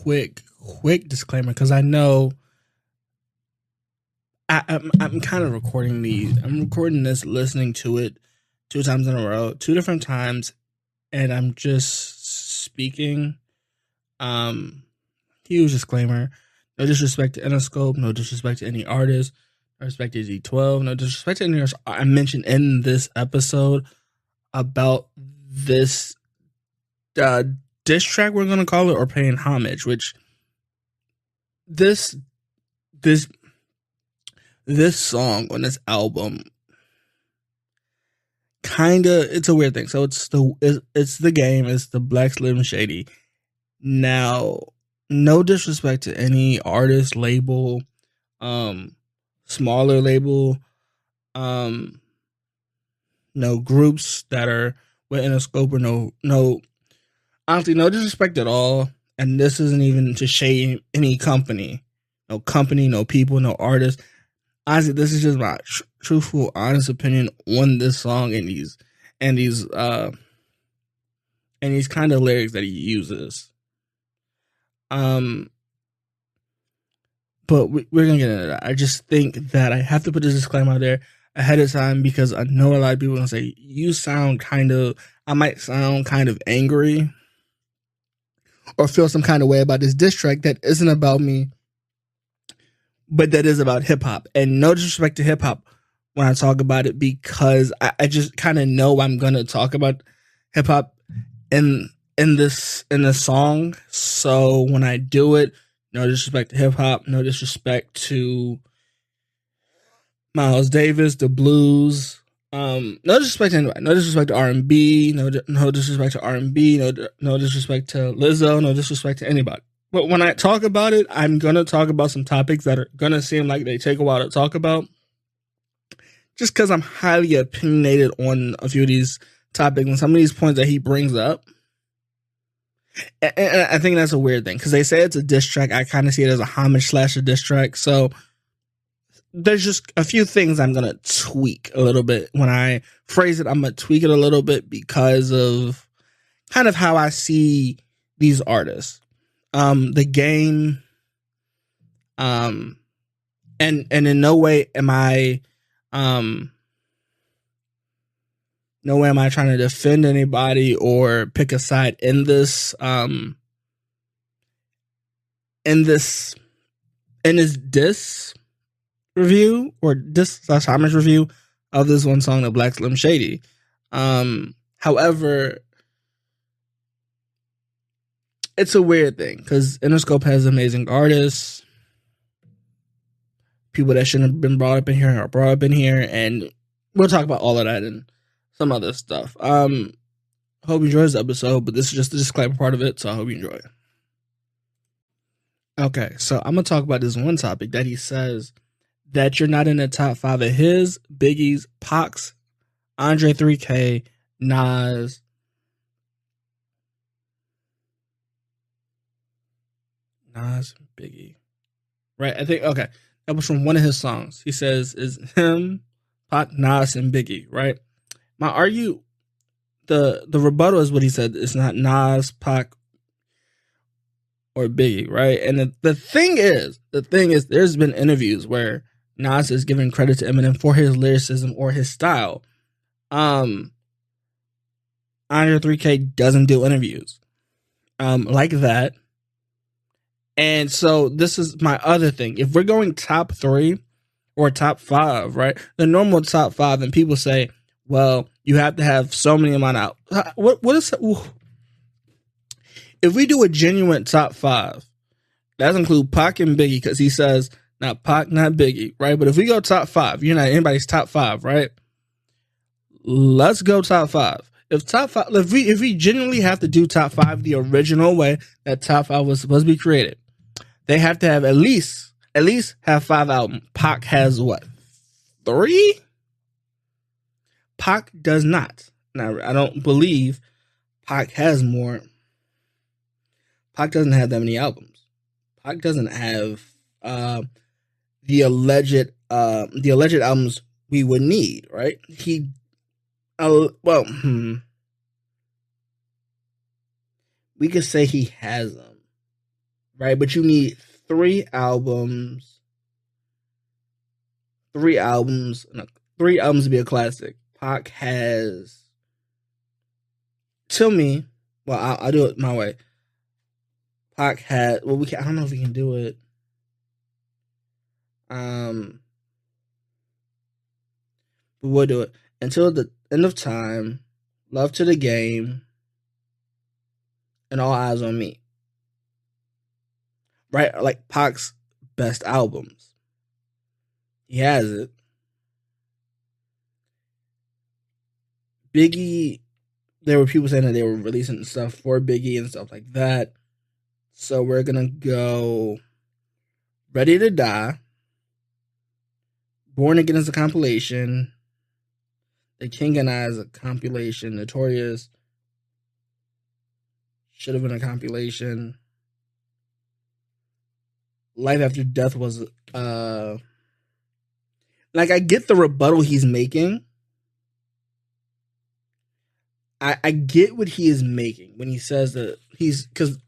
quick disclaimer because I know I'm kind of recording these. I'm recording this, listening to it 2 times in a row, 2 different times, and I'm just speaking. Huge disclaimer: no disrespect to Interscope, no disrespect to any artist, no respect to Z12, no disrespect to any artist I mentioned in this episode about this diss track, we're gonna call it, or paying homage, which this song on this album it's a weird thing. So it's the game, it's the Black Slim Shady. Now, no disrespect to any artist, label, smaller label, no groups that are within a scope, or no honestly, no disrespect at all. And this isn't even to shade any company, no people, no artist. Honestly, this is just my truthful, honest opinion on this song and these kind of lyrics that he uses. But we're gonna get into that. I just think that I have to put this disclaimer out there ahead of time because I know a lot of people are gonna say I might sound kind of angry or feel some kind of way about this diss track that isn't about me, but that is about hip hop. And no disrespect to hip hop when I talk about it, because I just kind of know I'm gonna talk about hip hop in this song. So when I do it, no disrespect to hip hop, no disrespect to Miles Davis, the blues. No disrespect to anybody. No disrespect to R&B. No disrespect to R&B. No disrespect to Lizzo. No disrespect to anybody. But when I talk about it, I'm gonna talk about some topics that are gonna seem like they take a while to talk about, just because I'm highly opinionated on a few of these topics and some of these points that he brings up. And I think that's a weird thing because they say it's a diss track. I kind of see it as a homage / a diss track. So there's just a few things I'm going to tweak a little bit. When I phrase it, I'm going to tweak it a little bit because of kind of how I see these artists. The game, and in no way am I trying to defend anybody or pick a side in this diss review or diss / homage review of this one song, the Black Slim Shady. However, it's a weird thing because Interscope has amazing artists, people that shouldn't have been brought up in here are brought up in here, and we'll talk about all of that and some other stuff. Hope you enjoy this episode, but this is just the disclaimer part of it, so I hope you enjoy it. Okay, so I'm gonna talk about this one topic that he says that you're not in the top 5 of his, Biggie's, Pac's, Andre 3K, Nas, Biggie. Right, I think, okay, that was from one of his songs. He says, is him, Pac, Nas, and Biggie, right? My the rebuttal is what he said. It's not Nas, Pac, or Biggie, right? And the thing is, there's been interviews where Nas is giving credit to Eminem for his lyricism or his style. Andre 3K doesn't do interviews like that. And so this is my other thing. If we're going top 3 or top 5, right? The normal top 5, and people say, well, you have to have so many amount of... What is... If we do a genuine top 5, that doesn't include Pac and Biggie, because he says, not Pac, not Biggie, right? But if we go top 5, you're not anybody's top 5, right? Let's go top 5. If we genuinely have to do top 5 the original way that top 5 was supposed to be created, they have to have at least have 5 albums. Pac has what? 3? Pac does not. Now, I don't believe Pac has more. Pac doesn't have that many albums. Pac doesn't have the alleged albums we would need, right? We could say he has them. right? But you need three albums, three albums, three albums to be a classic. Pac has, to me, well, I'll do it my way. Pac had, well, I don't know if we can do it. But we'll do it. Until the End of Time, Love to the Game, and All Eyes on Me. Right? Like Pac's best albums. He has it. Biggie, there were people saying that they were releasing stuff for Biggie and stuff like that. So we're going to go Ready to Die, Born Again is a compilation, The King and I is a compilation, Notorious should have been a compilation. Life After Death was like, I get the rebuttal he's making. I get what he is making when he says that because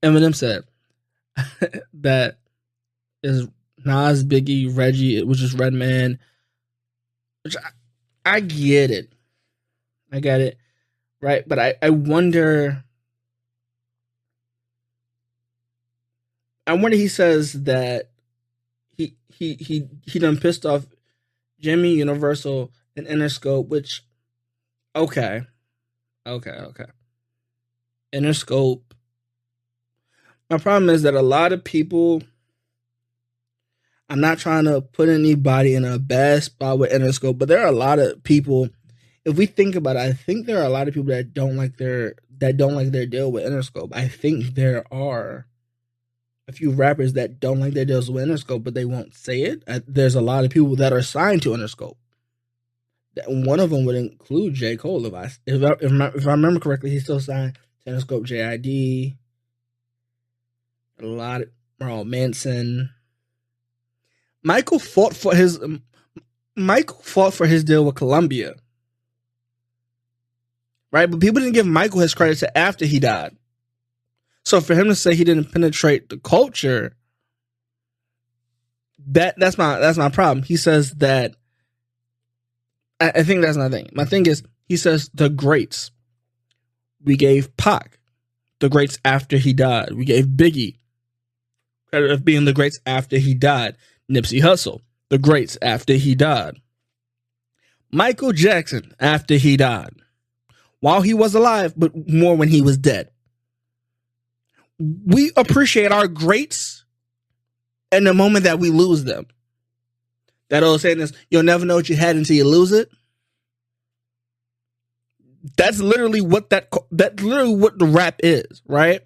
Eminem said that is Nas, Biggie, Reggie, which is Redman, which I get it. I get it. Right. But I wonder he says that he done pissed off Jimmy, Universal, and Interscope, which okay. Interscope. My problem is that a lot of people, I'm not trying to put anybody in a bad spot with Interscope, but there are a lot of people, if we think about it, I think there are a lot of people that don't like their deal with Interscope. I think there are a few rappers that don't like their deals with Interscope, but they won't say it. There's a lot of people that are signed to Interscope. One of them would include J. Cole. If I remember correctly, he's still signed to Interscope, JID, a lot of Manson. Michael fought for his deal with Columbia, right? But people didn't give Michael his credit to after he died. So for him to say he didn't penetrate the culture, that's my problem. He says that. I think that's my thing. My thing is, he says the greats. We gave Pac the greats after he died. We gave Biggie credit of being the greats after he died. Nipsey Hussle, the greats after he died. Michael Jackson after he died. While he was alive, but more when he was dead. We appreciate our greats in the moment that we lose them. That old saying is, you'll never know what you had until you lose it. That's literally what the rap is, right?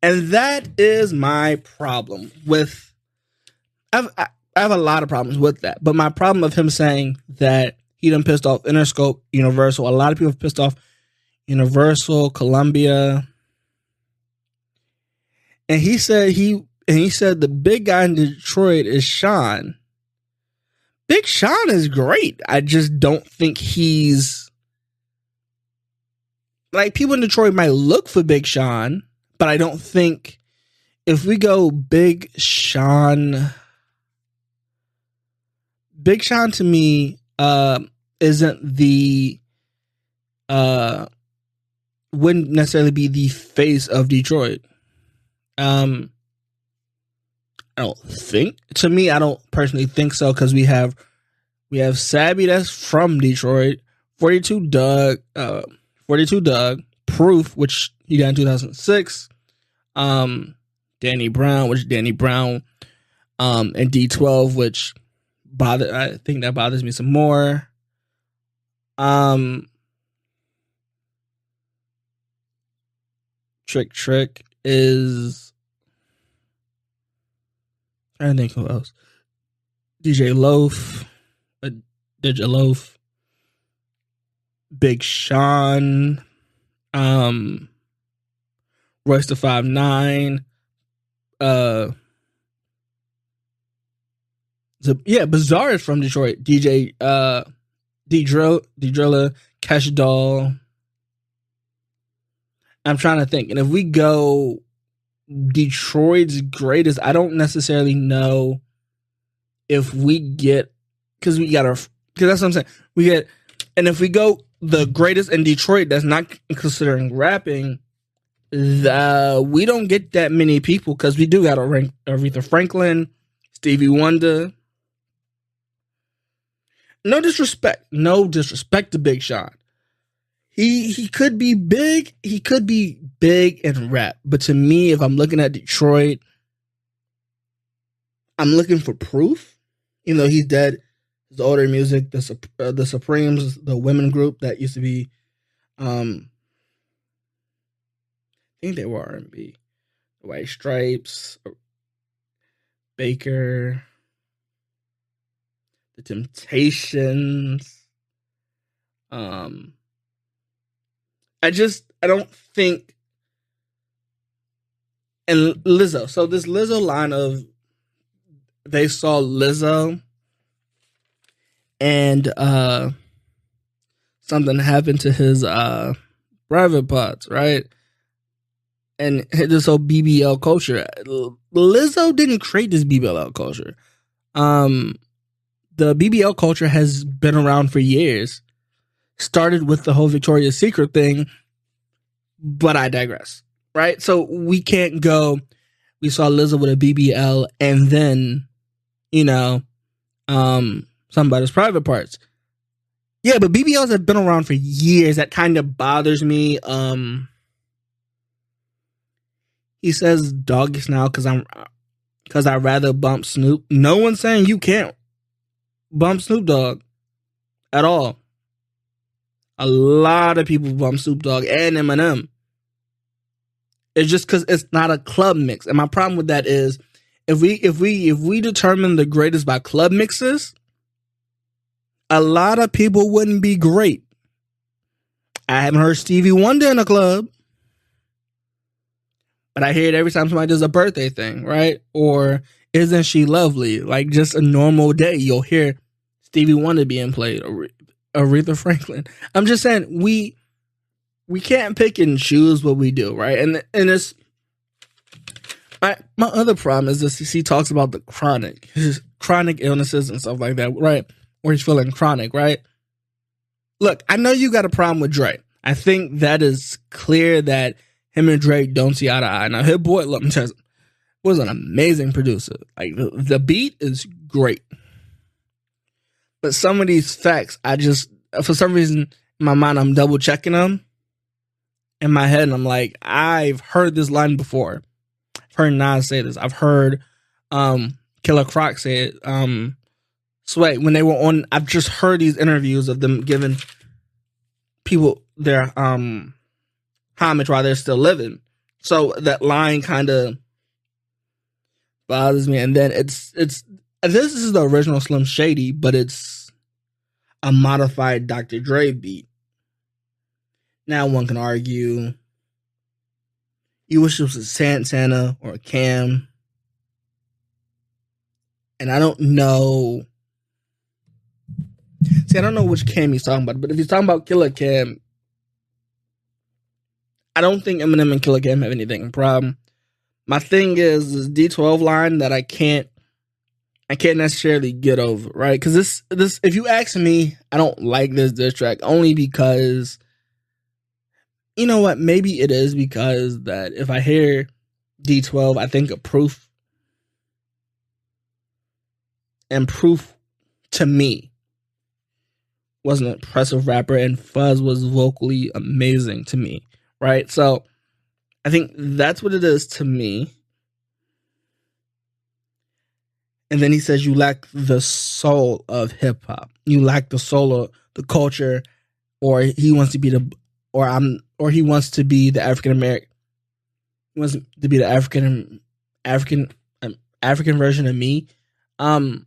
And that is my problem with. I have a lot of problems with that, but my problem of him saying that he done pissed off Interscope, Universal. A lot of people have pissed off Universal, Columbia, and he said the big guy in Detroit is Sean. Big Sean is great. I just don't think he's like, people in Detroit might look for Big Sean, but I don't think if we go Big Sean to me isn't the wouldn't necessarily be the face of Detroit. I don't think. To me, I don't personally think so, because we have Sabby that's from Detroit, 42 Doug, Proof, which he got in 2006, Danny Brown, and D12, which I think that bothers me some more. Trick is, I don't think who else. DJ Loaf, Big Sean, Royce the 5'9", Bizarre is from Detroit. DJ D-Drilla, Cash Doll. I'm trying to think, and if we go Detroit's greatest, I don't necessarily know if we get, because that's what I'm saying. We get, and if we go the greatest in Detroit, that's not considering rapping, we don't get that many people, because we do got Aretha Franklin, Stevie Wonder. No disrespect to Big Sean. He could be big. He could be big in rap, but to me, if I'm looking at Detroit, I'm looking for proof. Even though he's dead, his older music, the Supremes, the women group that used to be, I think they were R&B. The White Stripes, Baker, the Temptations. I don't think, and Lizzo. So this Lizzo line of, they saw Lizzo and something happened to his private parts, right? And this whole BBL culture. Lizzo didn't create this BBL culture. The BBL culture has been around for years. Started with the whole Victoria's Secret thing, but I digress, right? So we can't go, we saw Lizzo with a BBL and then, somebody's private parts. Yeah, but BBLs have been around for years. That kind of bothers me. He says doggy style because I rather bump Snoop. No one's saying you can't bump Snoop Dogg at all. A lot of people bump Snoop Dogg and Eminem. It's just because it's not a club mix. And my problem with that is, if we determine the greatest by club mixes, a lot of people wouldn't be great. I haven't heard Stevie Wonder in a club, but I hear it every time somebody does a birthday thing, right? Or Isn't She Lovely? Like just a normal day, you'll hear Stevie Wonder being played, or Aretha Franklin. I'm just saying, we can't pick and choose what we do, right? And it's, my other problem is this: he talks about his chronic illnesses and stuff like that, right? Where he's feeling chronic, right? Look, I know you got a problem with Dre. I think that is clear that him and Dre don't see eye to eye. Now, Hit Boy, let me tell you, was an amazing producer. Like the beat is great, but some of these facts, for some reason, in my mind, I'm double checking them in my head, and I'm like, I've heard this line before. I've heard Nas say this. I've heard Killer Croc say it. Sway, when they were on, I've just heard these interviews of them giving people their homage while they're still living. So that line kind of bothers me. And then this is the original Slim Shady, but it's a modified Dr. Dre beat. Now one can argue, you wish it was a Santana or a Cam. And I don't know. See, I don't know which Cam he's talking about, but if he's talking about Killer Cam, I don't think Eminem and Killer Cam have anything in problem. My thing is this D12 line that I can't necessarily get over, right? Because this, if you ask me, I don't like this diss track only because, you know what? Maybe it is because that if I hear D12, I think of Proof, and Proof to me was an impressive rapper, and Fuzz was vocally amazing to me, right? So I think that's what it is to me. And then he says, you lack the soul of hip hop. You lack the soul of the culture, or he wants to be the African American. He wants to be the African version of me. My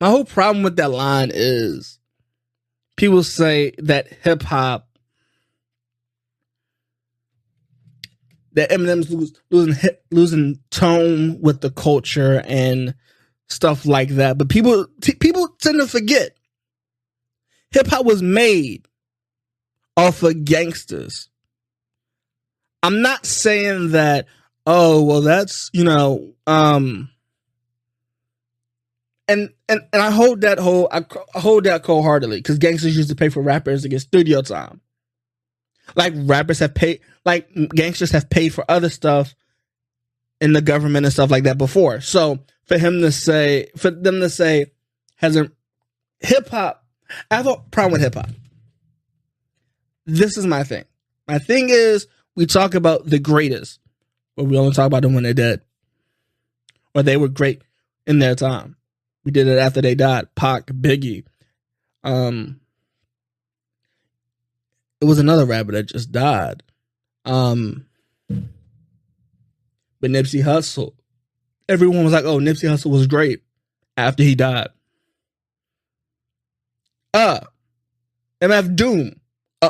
whole problem with that line is people say that hip hop, that Eminem's losing tone with the culture and stuff like that. But people tend to forget hip hop was made off of gangsters. I'm not saying that oh, well, that's, and I hold that wholeheartedly, because gangsters used to pay for rappers to get studio time. Like rappers have paid, like gangsters have paid for other stuff in the government and stuff like that before. So for them to say, hasn't hip hop, I have a problem with hip hop. This is my thing. My thing is, we talk about the greatest, but we only talk about them when they're dead, or they were great in their time. We did it after they died. Pac, Biggie. It was another rapper that just died. But Nipsey Hussle. Everyone was like, oh, Nipsey Hussle was great after he died. MF Doom.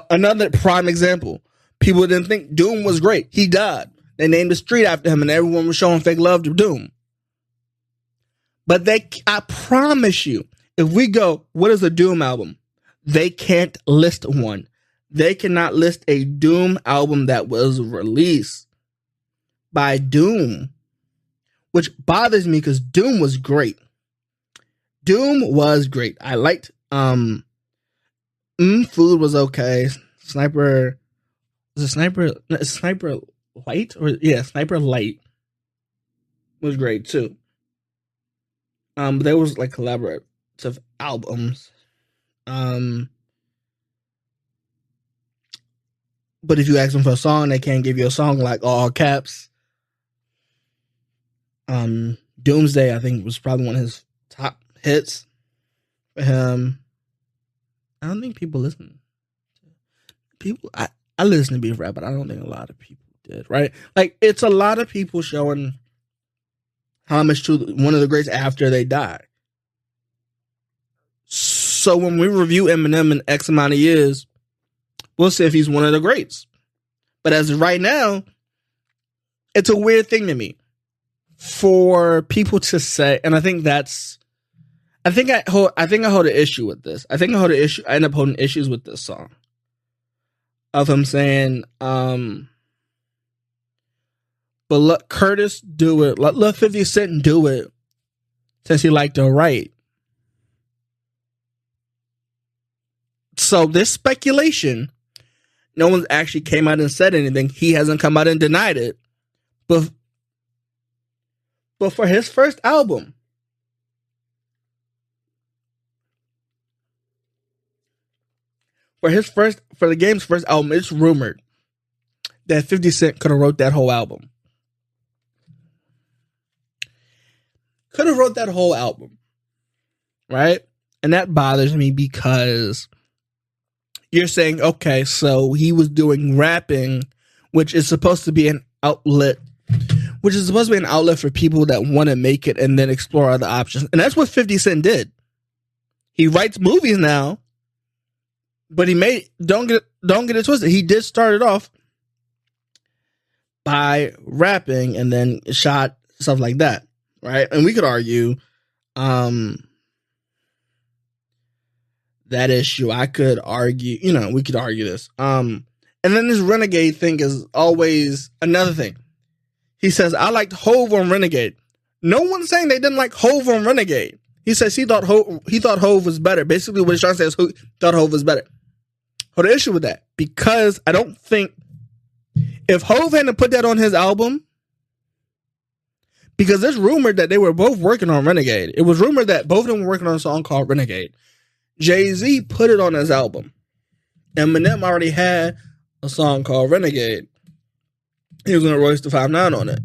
Another prime example. People didn't think Doom was great. He died. They named the street after him, and everyone was showing fake love to Doom. But I promise you, if we go, what is a Doom album? They can't list one. They cannot list a Doom album that was released by Doom, which bothers me because Doom was great. Doom was great. I liked, Food was okay. Sniper Light? Sniper Light was great too. But there was like collaborative albums. But if you ask them for a song, they can't give you a song like all caps. Doomsday, I think, was probably one of his top hits for him. I don't think people listen. I listen to beef rap, but I don't think a lot of people did, right? Like, it's a lot of people showing homage to one of the greats after they die. So when we review Eminem in X amount of years, we'll see if he's one of the greats. But as of right now, it's a weird thing to me for people to say, and I think I hold an issue with this. I end up holding issues with this song. Of him saying, but let Curtis do it. Let 50 Cent do it since he liked to write. So this speculation, no one's actually came out and said anything. He hasn't come out and denied it. But for his first album, for the Game's first album, it's rumored that 50 Cent could have wrote that whole album. Right? And that bothers me because you're saying, okay, so he was doing rapping, which is supposed to be an outlet for people that want to make it and then explore other options. And that's what 50 Cent did. He writes movies now, but don't get it twisted. He did start it off by rapping and then shot stuff like that, right? And we could argue that issue. I could argue, we could argue this. And then this Renegade thing is always another thing. He says, I liked Hove on Renegade. No one's saying they didn't like Hove on Renegade. He says he thought Hove was better. Basically, what he's trying to say is he thought Hove was better. Hold the issue with that, because I don't think if Hove hadn't put that on his album, because it's rumored that they were both working on Renegade. It was rumored that both of them were working on a song called Renegade. Jay-Z put it on his album. Eminem already had a song called Renegade. He was going to Royce the 5'9" on it.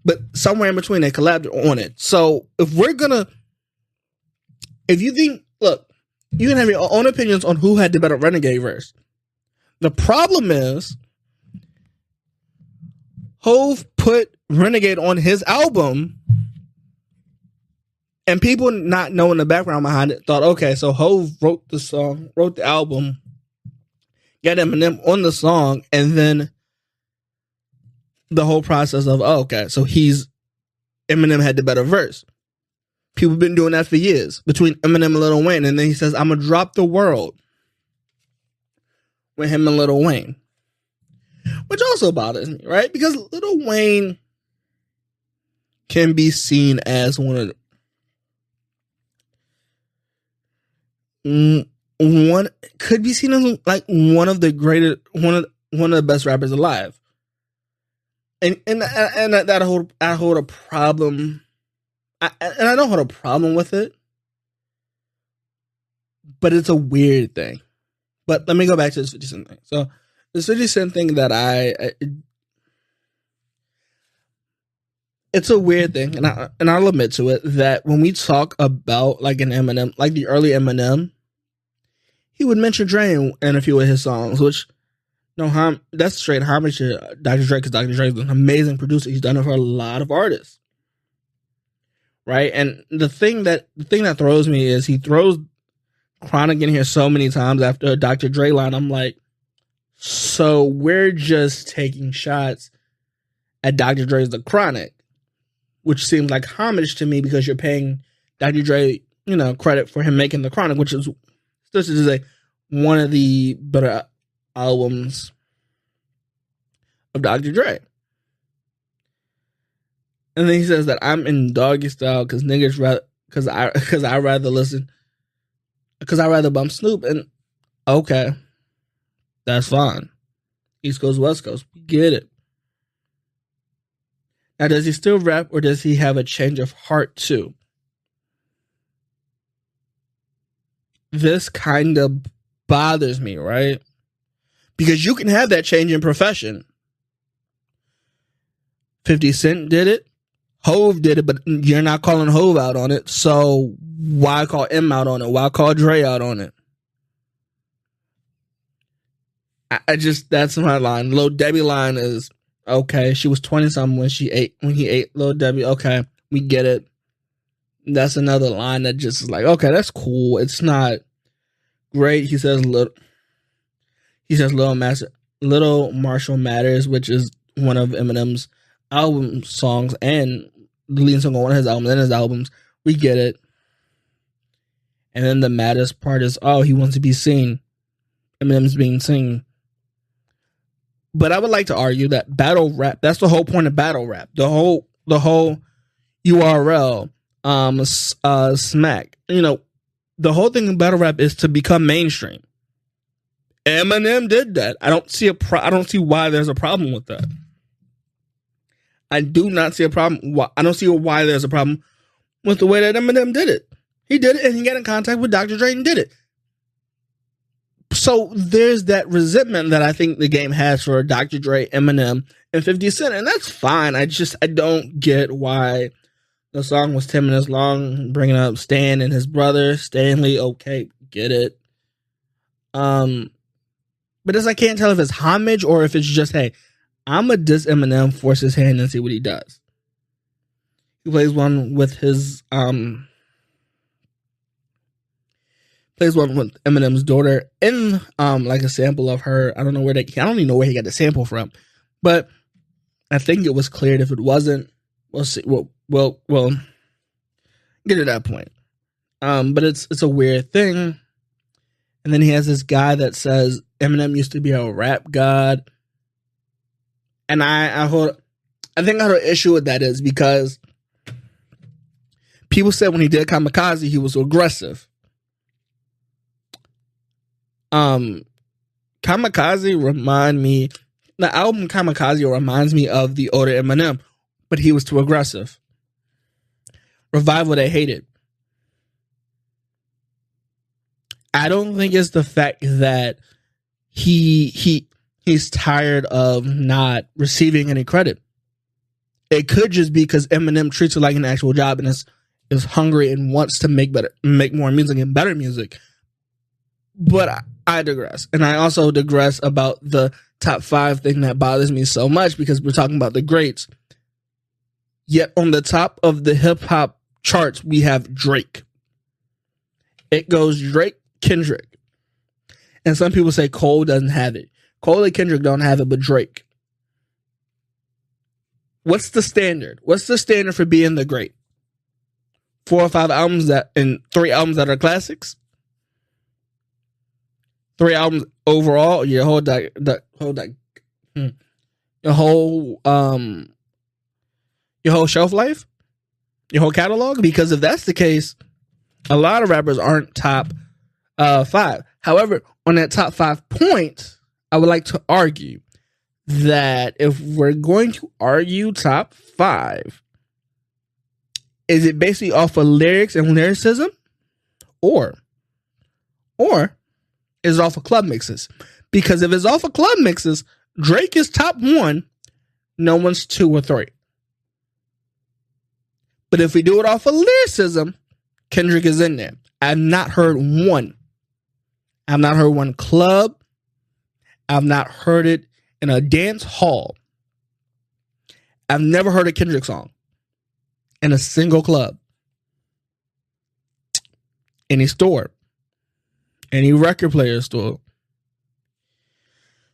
But somewhere in between, they collabed on it. So if you think, look, you can have your own opinions on who had the better Renegade verse. The problem is, Hove put Renegade on his album, and people not knowing the background behind it thought, okay, so Hove wrote the album, got Eminem on the song, and then the whole process of, so Eminem had the better verse. People have been doing that for years between Eminem and Lil Wayne, and then he says, I'm gonna drop the world with him and Lil Wayne, which also bothers me, right? Because Lil Wayne can be seen as one could be seen as like one of the greatest, one of the best rappers alive. And that I hold a problem. I don't hold a problem with it, but it's a weird thing. But let me go back to this 50 Cent thing. So this 50 Cent thing that it's a weird thing, and I'll admit to it, that when we talk about like an Eminem, like the early Eminem, he would mention Dre in a few of his songs, which that's straight homage to Dr. Dre, because Dr. Dre is an amazing producer. He's done it for a lot of artists, right? And the thing that throws me is he throws Chronic in here so many times after a Dr. Dre line. I'm like, so we're just taking shots at Dr. Dre's The Chronic, which seems like homage to me because you're paying Dr. Dre, credit for him making The Chronic, which is, this is like one of the better albums of Dr. Dre. And then he says that I'm in doggy style because I rather bump Snoop. And okay, that's fine. East Coast, West Coast, we get it. Now, does he still rap, or does he have a change of heart too? This kind of bothers me, right? Because you can have that change in profession. 50 Cent did it. Hove did it, but you're not calling Hove out on it. So why call M out on it? Why call Dre out on it? I just, that's my line. Lil Debbie line is, okay, she was 20-something when he ate Lil Debbie. Okay, we get it. That's another line that just is like, okay, that's cool. It's not great. He says Little Marshall Matters, which is one of Eminem's album songs and the lead song on one of his albums and his albums. We get it. And then the maddest part is, oh, he wants to be seen. Eminem's being seen. But I would like to argue that battle rap, that's the whole point of battle rap. The whole URL, smack. The whole thing in battle rap is to become mainstream. Eminem did that. I don't see why there's a problem with that. I do not see a problem. I don't see why there's a problem with the way that Eminem did it. He did it, and he got in contact with Dr. Dre and did it. So there's that resentment that I think the game has for Dr. Dre, Eminem, and 50 Cent, and that's fine. I don't get why the song was 10 minutes long, bringing up Stan and his brother, Stanley. Okay, get it. But I can't tell if it's homage or if it's just, hey, I'm a diss Eminem, force his hand and see what he does. He plays one with Eminem's daughter in like a sample of her. I don't even know where he got the sample from, but I think it was cleared. If it wasn't, we'll see. We'll get to that point. But it's a weird thing. And then he has this guy that says Eminem used to be a rap god. And I think I had an issue with that is because people said when he did Kamikaze, he was aggressive. The album Kamikaze reminds me of the older Eminem, but he was too aggressive. Revival, they hated. I don't think it's the fact that he's tired of not receiving any credit. It could just be because Eminem treats it like an actual job and is hungry and wants to make more music and better music. But I digress. And I also digress about the top 5 thing that bothers me so much because we're talking about the greats. Yet on the top of the hip hop charts, we have Drake. It goes Drake, Kendrick. And some people say Cole doesn't have it. Cole and Kendrick don't have it, but Drake. What's the standard? What's the standard for being the great? 4 or 5 albums and 3 albums that are classics? 3 albums overall? Your whole shelf life? Your whole catalog? Because if that's the case, a lot of rappers aren't top 5. However, on that top 5 point, I would like to argue that if we're going to argue top 5, is it basically off of lyrics and lyricism, or is it off of club mixes? Because if it's off of club mixes, Drake is top 1, no one's 2 or 3. But if we do it off of lyricism, Kendrick is in there. I've not heard one. I've not heard one club. I've not heard it in a dance hall. I've never heard a Kendrick song in a single club, any store, any record player store.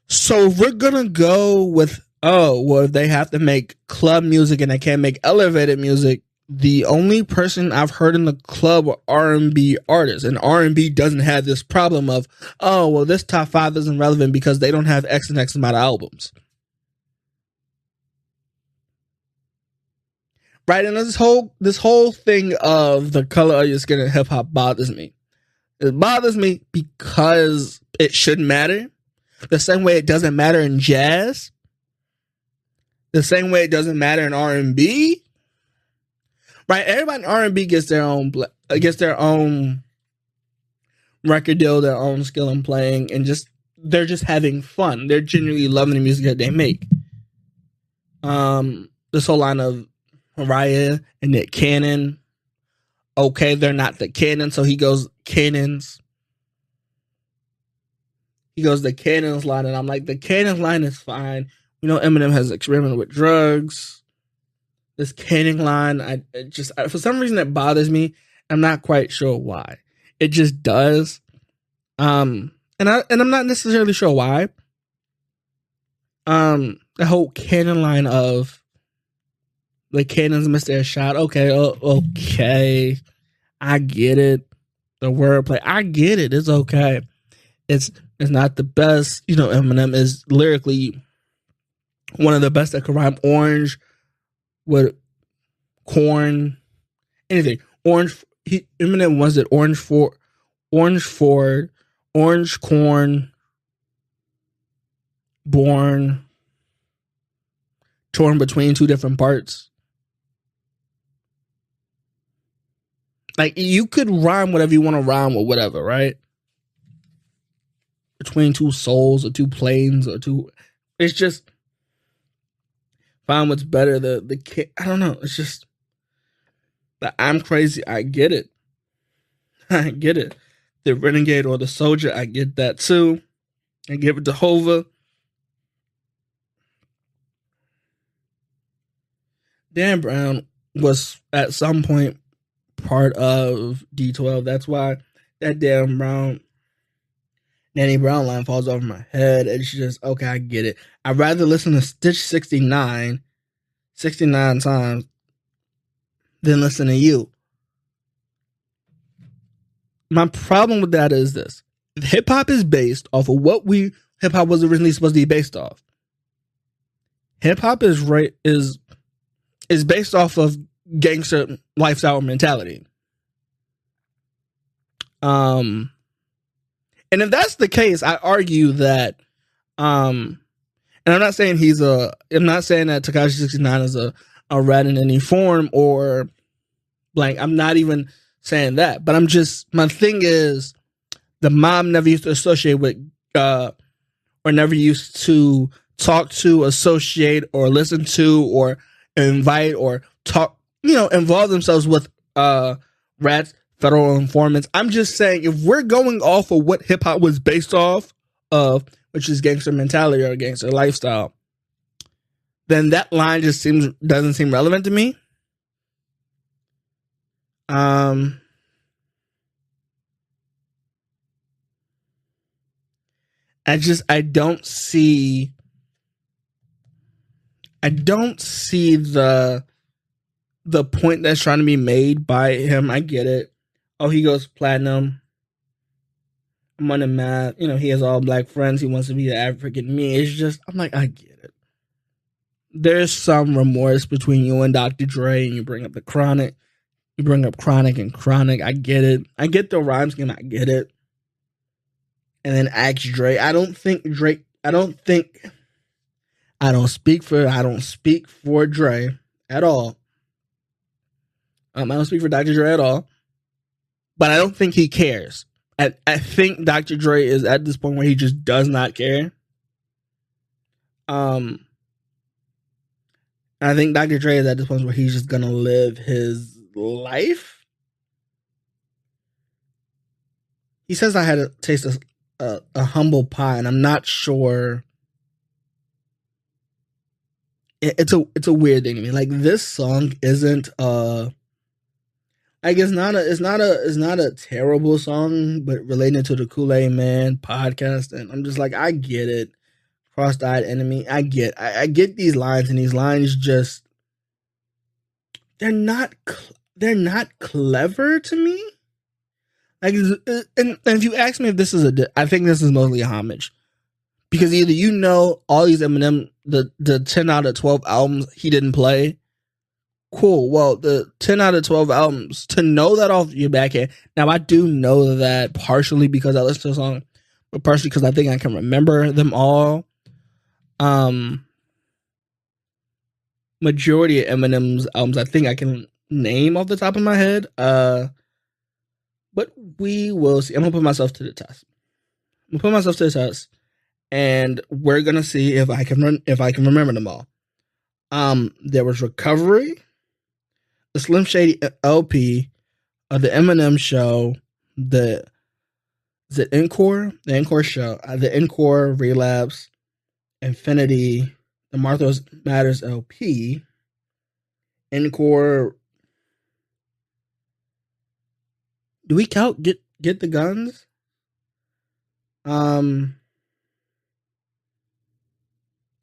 So if we're going to go with, if they have to make club music and they can't make elevated music, the only person I've heard in the club are R&B artists, and R&B doesn't have this problem of, this top 5 isn't relevant because they don't have X and X amount of albums. Right, and this whole thing of the color of your skin in hip hop bothers me. It bothers me because it shouldn't matter. The same way it doesn't matter in jazz. The same way it doesn't matter in R&B. Right, everybody in R&B gets their own record deal, their own skill in playing, and they're just having fun. They're genuinely loving the music that they make. This whole line of Mariah and Nick Cannon. Okay, they're not the Cannon, so he goes Cannons. He goes the Cannons line, and I'm like, the Cannons line is fine. Eminem has experimented with drugs. This Cannon line, for some reason it bothers me. I'm not quite sure why. It just does. And I'm not necessarily sure why. The whole Cannon line of the Cannons missed their shot. Okay. I get it. The wordplay, I get it. It's okay. It's not the best. Eminem is lyrically one of the best that can rhyme orange with corn, anything. Eminem was it orange Ford, orange corn, born, torn between 2 different parts. Like, you could rhyme whatever you want to rhyme with whatever, right? Between 2 souls or 2 planes or 2, it's just find what's better. I don't know. It's just that I'm crazy. I get it. I get it. The renegade or the soldier, I get that too. I give it to Hova. Dan Brown was at some point part of D12. That's why that damn Danny Brown line falls over my head. It's just, okay, I get it. I'd rather listen to Stitch 69 times than listen to you. My problem with that is this. Hip hop is based off of what hip hop was originally supposed to be based off. Hip hop is based off of gangster lifestyle mentality. And if that's the case, I argue that, and I'm not saying I'm not saying that Tekashi 69 is a rat in any form or blank. I'm not even saying that, but my thing is the mob never used to associate with, or never used to talk to, associate, or listen to, or invite, or talk, involve themselves with, rats, federal informants. I'm just saying, if we're going off of what hip hop was based off of, which is gangster mentality or gangster lifestyle, then that line just doesn't seem relevant to me. I don't see the point that's trying to be made by him. I get it. Oh, he goes platinum. I'm on the map. He has all black friends. He wants to be the African me. It's just, I'm like, I get it. there's some remorse between you and Dr. Dre, and you bring up the Chronic. You bring up Chronic and Chronic. I get it. I get the rhyme scheme. I get it. And then ask Dre. I don't speak for Dre at all. I don't speak for Dr. Dre at all. But I don't think he cares. I think Dr. Dre is at this point where he just does not care. I think Dr. Dre is at this point where he's just gonna live his life. He says I had a taste of a humble pie, and I'm not sure. It's a weird thing to me. Like, this song isn't like, it's not a terrible song, but related to the Kool-Aid Man podcast, and I'm just like, I get it. Cross-eyed enemy. I get these lines, and these lines just, they're not clever to me. Like, and if you ask me if this is I think this is mostly a homage, because either all these Eminem, the 10 out of 12 albums he didn't play. Cool. Well, the 10 out of 12 albums, to know that off your back end. Now, I do know that partially because I listened to the song, but partially because I think I can remember them all. Majority of Eminem's albums, I think I can name off the top of my head. But we will see. I'm gonna put myself to the test. And we're gonna see if I can remember them all. There was Recovery, the Slim Shady LP, the Eminem Show, the Encore Show, the Encore Relapse, Infinity, the Martha Matters LP, Encore. Do we count Get the Guns? Eminem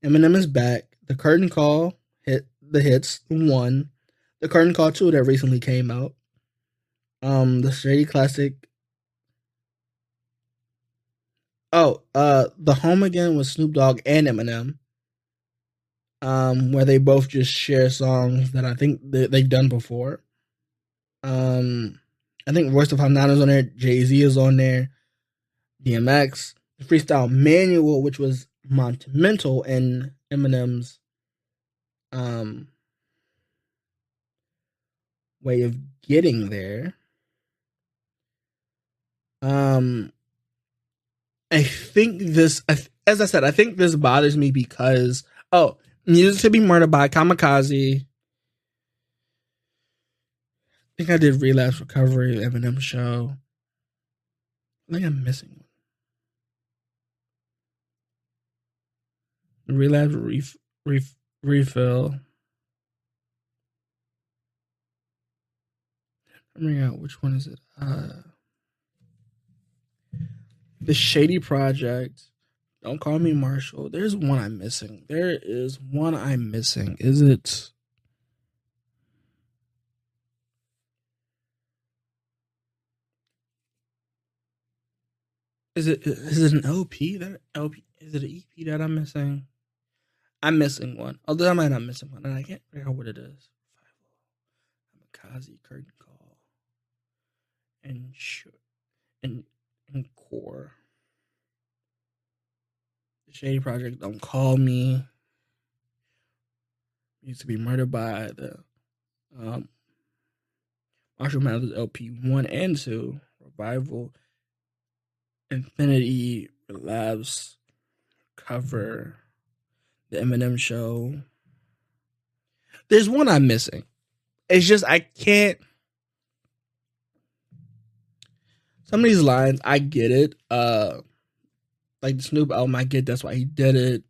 is Back. The Curtain Call hit the hits 1. The Curtain Call 2 that recently came out. The Shady Classic. The Home Again with Snoop Dogg and Eminem. Where they both just share songs that I think they've done before. I think Royce da Five Nine is on there. Jay-Z is on there. DMX. The Freestyle Manual, which was monumental in Eminem's way of getting there. I think this, as I said, I think this bothers me because, Music to Be Murdered by Kamikaze. I think I did Relapse, Recovery, Eminem Show. I think I'm missing one. Relapse, Refill. I'm figuring out which one is it. The Shady Project. Don't Call Me Marshall. There's one I'm missing. There is one I'm missing. Is it? Is it an LP? Is it an EP that I'm missing? I'm missing one. Although I might not missing one, and I can't figure out what it is. Kamikaze, Curtain Call, and Core. The Shady Project, Don't Call Me. Needs to Be Murdered by the Marshall Mathers LP 1 and 2. Revival, Infinity, Relapse, Cover, The Eminem Show. There's one I'm missing. It's just I can't. Some of these lines, I get it. Like the Snoop album, I get that's why he did it.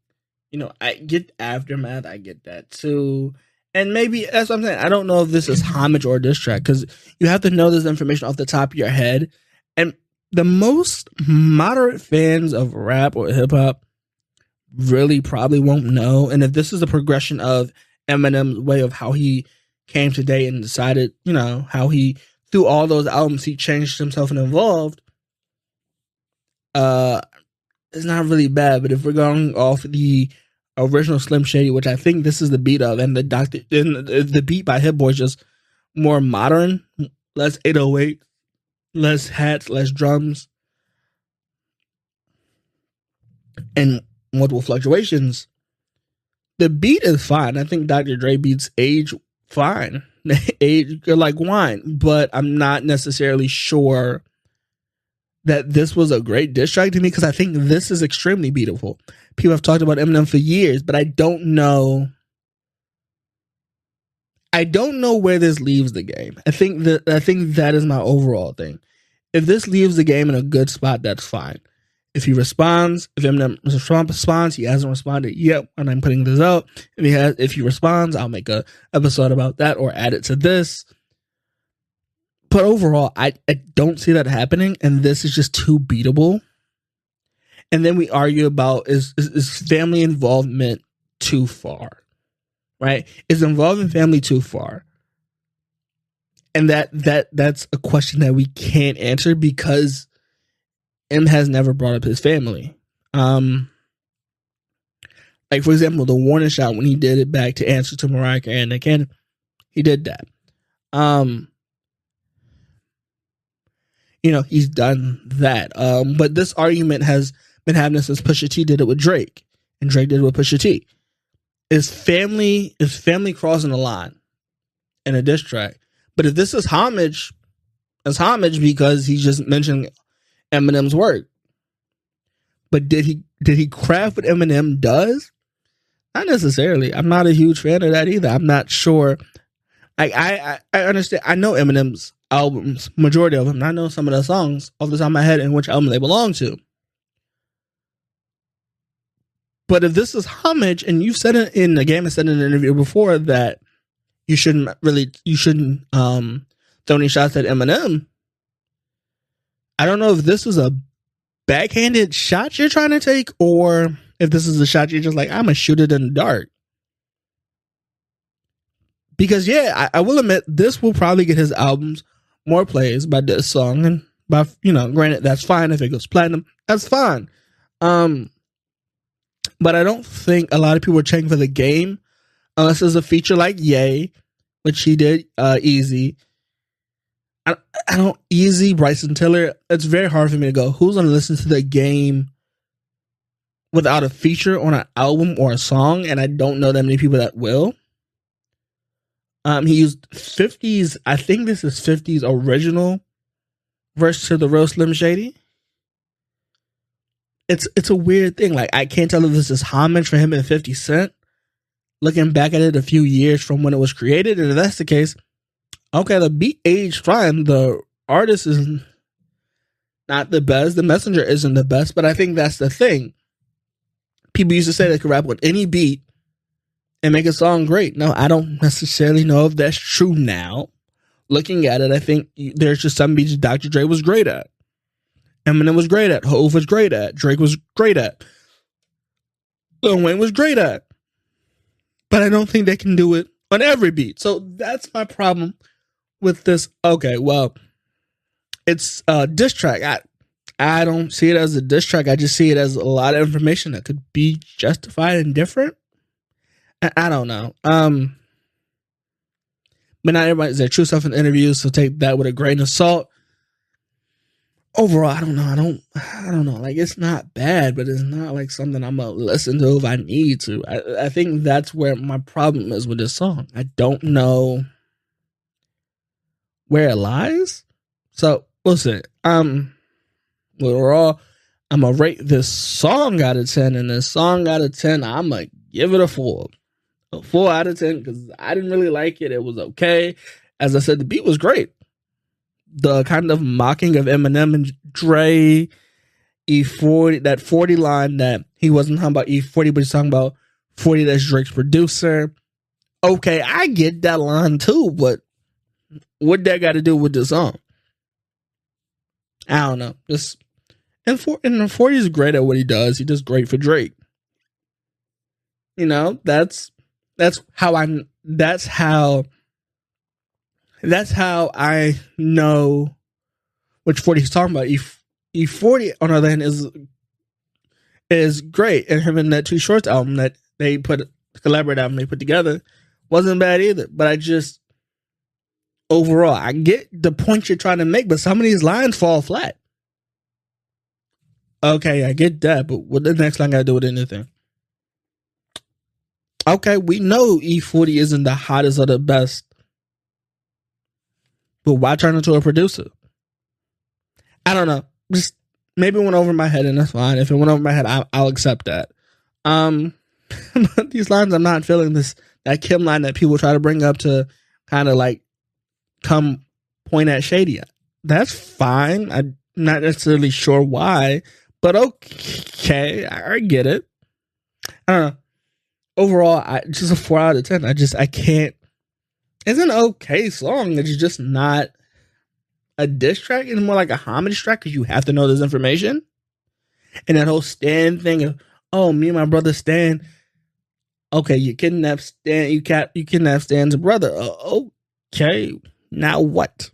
I get Aftermath, I get that too. And maybe that's what I'm saying. I don't know if this is homage or diss track, because you have to know this information off the top of your head. And the most moderate fans of rap or hip hop really probably won't know. And if this is a progression of Eminem's way of how he came today and decided, how he, through all those albums, he changed himself and evolved, it's not really bad. But if we're going off the original Slim Shady, which I think this is the beat of, and the beat by Hit Boy is just more modern, less 808, less hats, less drums, and multiple fluctuations. The beat is fine. I think Dr. Dre beats age fine. Age like wine, but I'm not necessarily sure that this was a great diss track to me, because I think this is extremely beautiful. People have talked about Eminem for years, but I don't know where this leaves the game. I think that is my overall thing. If this leaves the game in a good spot, that's fine. If he responds, if Eminem responds, he hasn't responded yet, and I'm putting this out. If he responds, I'll make a episode about that or add it to this. But overall, I don't see that happening, and this is just too beatable. And then we argue about is family involvement too far, right? Is involving family too far? And that's a question that we can't answer, because M has never brought up his family. Like, for example, the warning shot, when he did it back to answer to Mariah Carey and Nick Cannon, he did that. He's done that. But this argument has been happening since Pusha T did it with Drake, and Drake did it with Pusha T. Is family crossing the line in a diss track? But if this is homage, it's homage because he's just mentioning Eminem's work. But did he craft what Eminem does? Not necessarily. I'm not a huge fan of that either. I'm not sure. Like, I understand. I know Eminem's albums, majority of them. And I know some of the songs off the top of my head and which album they belong to. But if this is homage, and you've said it in the game, I said in an interview before that you shouldn't throw any shots at Eminem. I don't know if this was a backhanded shot you're trying to take, or if this is a shot you're just like, I'm gonna shoot it in the dark. Because I will admit, this will probably get his albums more plays by this song, and by granted, that's fine if it goes platinum. That's fine. But I don't think a lot of people are checking for the game unless there's a feature like Ye, which he did, Easy. I don't Easy, Bryson Tiller. It's very hard for me to go, who's going to listen to the game without a feature on an album or a song? And I don't know that many people that will. He used 50's, I think this is 50's original verse to the real Slim Shady. It's a weird thing. Like, I can't tell if this is homage for him and 50 Cent, looking back at it a few years from when it was created. And if that's the case, okay, the beat aged fine. The artist is not the best. The messenger isn't the best. But I think that's the thing. People used to say they could rap with any beat and make a song great. No, I don't necessarily know if that's true now. Looking at it, I think there's just some beats Dr. Dre was great at. Eminem was great at. Hove was great at. Drake was great at. Lil Wayne was great at. But I don't think they can do it on every beat. So that's my problem with this. Okay, well, it's a diss track. I don't see it as a diss track. I just see it as a lot of information that could be justified and different. I don't know. But not everybody's their true self in interviews, so take that with a grain of salt. Overall, I don't know. I don't know. Like, it's not bad, but it's not like something I'm gonna listen to if I need to. I think that's where my problem is with this song. I don't know where it lies. So we'll see. Overall, I'm gonna rate this song out of 10, and this song out of 10, I'm gonna give it a 4. A 4 out of 10, because I didn't really like it. It was okay. As I said, the beat was great. The kind of mocking of Eminem and Dre, E40, that 40 line that he wasn't talking about E40, but he's talking about 40, that's Drake's producer. Okay, I get that line too, but what that got to do with the song? I don't know. And the 40 is great at what he does. He does great for Drake. That's how I know which 40 he's talking about. E40 on the other hand is great, and him in that Two Shorts album that they collaborate album they put together wasn't bad either. But I just overall, I get the point you're trying to make, but some of these lines fall flat. Okay, I get that, but what the next line got to do with anything? Okay, we know E40 isn't the hottest or the best, but why turn into a producer? I don't know. Just maybe it went over my head, and that's fine. If it went over my head, I'll accept that. But these lines, I'm not feeling that Kim line that people try to bring up to kind of like come point at Shady. That's fine. I'm not necessarily sure why, but okay, I get it. I don't know. Overall, just a 4 out of 10. I can't. It's an okay song. It's just not a diss track. It's more like a homage track because you have to know this information. And that whole Stan thing of, oh, me and my brother Stan. Okay, you kidnapped Stan. You kidnapped Stan's brother. Okay, now what?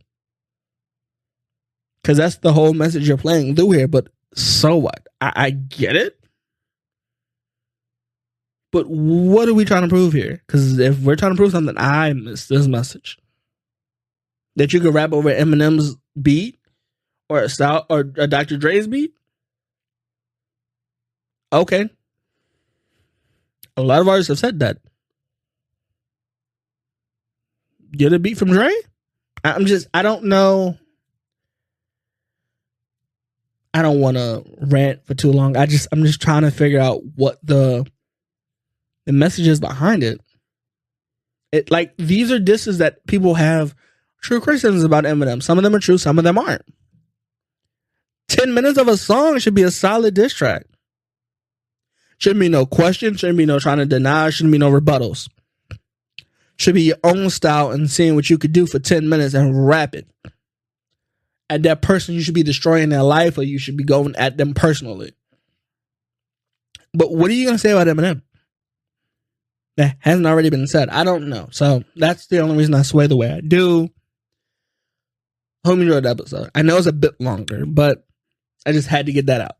Because that's the whole message you're playing through here. But so what? I get it. But what are we trying to prove here? Because if we're trying to prove something, I miss this message. That you could rap over Eminem's beat or a Dr. Dre's beat? Okay. A lot of artists have said that. Get a beat from Dre? I don't know. I don't want to rant for too long. I'm just trying to figure out what the messages behind it. Like, these are disses that people have true criticisms about Eminem. Some of them are true, some of them aren't. 10 minutes of a song should be a solid diss track. Shouldn't be no question, shouldn't be no trying to deny, shouldn't be no rebuttals. Should be your own style and seeing what you could do for 10 minutes and rap it. At that person, you should be destroying their life, or you should be going at them personally. But what are you going to say about Eminem that hasn't already been said? I don't know. So that's the only reason I sway the way I do. Hope you enjoyed the episode. I know it's a bit longer, but I just had to get that out.